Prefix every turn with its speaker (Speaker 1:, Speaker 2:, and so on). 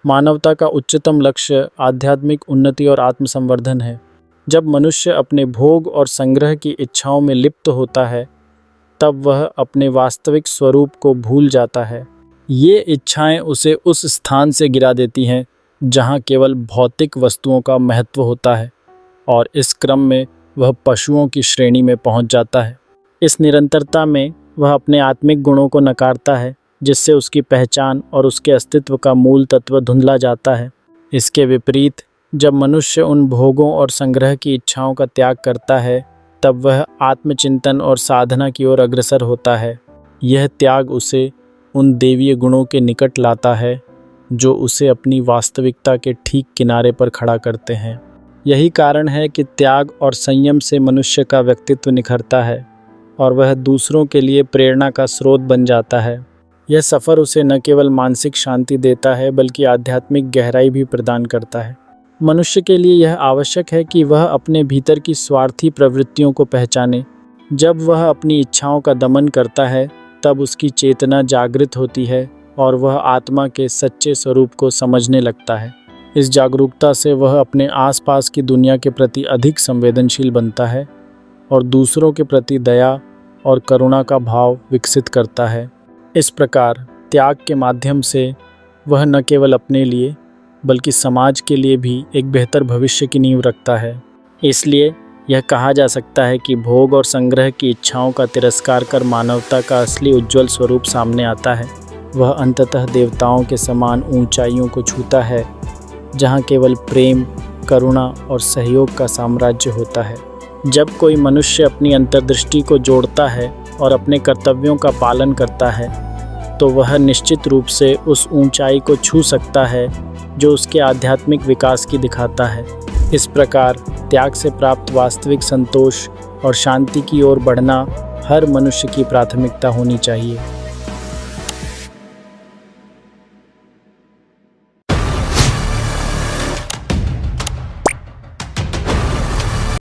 Speaker 1: मानवता का उच्चतम लक्ष्य आध्यात्मिक उन्नति और आत्मसंवर्धन है। जब मनुष्य अपने भोग और संग्रह की इच्छाओं में लिप्त होता है, तब वह अपने वास्तविक स्वरूप को भूल जाता है। ये इच्छाएं उसे उस स्थान से गिरा देती हैं जहां केवल भौतिक वस्तुओं का महत्व होता है, और इस क्रम में वह पशुओं की श्रेणी में पहुंच जाता है। इस निरंतरता में वह अपने आत्मिक गुणों को नकारता है, जिससे उसकी पहचान और उसके अस्तित्व का मूल तत्व धुंधला जाता है। इसके विपरीत जब मनुष्य उन भोगों और संग्रह की इच्छाओं का त्याग करता है, तब वह आत्मचिंतन और साधना की ओर अग्रसर होता है। यह त्याग उसे उन देवीय गुणों के निकट लाता है जो उसे अपनी वास्तविकता के ठीक किनारे पर खड़ा करते हैं। यही कारण है कि त्याग और संयम से मनुष्य का व्यक्तित्व निखरता है और वह दूसरों के लिए प्रेरणा का स्रोत बन जाता है। यह सफ़र उसे न केवल मानसिक शांति देता है बल्कि आध्यात्मिक गहराई भी प्रदान करता है। मनुष्य के लिए यह आवश्यक है कि वह अपने भीतर की स्वार्थी प्रवृत्तियों को पहचाने। जब वह अपनी इच्छाओं का दमन करता है, तब उसकी चेतना जागृत होती है और वह आत्मा के सच्चे स्वरूप को समझने लगता है। इस जागरूकता से वह अपने आसपास की दुनिया के प्रति अधिक संवेदनशील बनता है और दूसरों के प्रति दया और करुणा का भाव विकसित करता है। इस प्रकार त्याग के माध्यम से वह न केवल अपने लिए बल्कि समाज के लिए भी एक बेहतर भविष्य की नींव रखता है। इसलिए यह कहा जा सकता है कि भोग और संग्रह की इच्छाओं का तिरस्कार कर मानवता का असली उज्ज्वल स्वरूप सामने आता है। वह अंततः देवताओं के समान ऊंचाइयों को छूता है, जहां केवल प्रेम, करुणा और सहयोग का साम्राज्य होता है। जब कोई मनुष्य अपनी अंतर्दृष्टि को जोड़ता है और अपने कर्तव्यों का पालन करता है, तो वह निश्चित रूप से उस ऊंचाई को छू सकता है जो उसके आध्यात्मिक विकास की दिखाता है। इस प्रकार त्याग से प्राप्त वास्तविक संतोष और शांति की ओर बढ़ना हर मनुष्य की प्राथमिकता होनी चाहिए।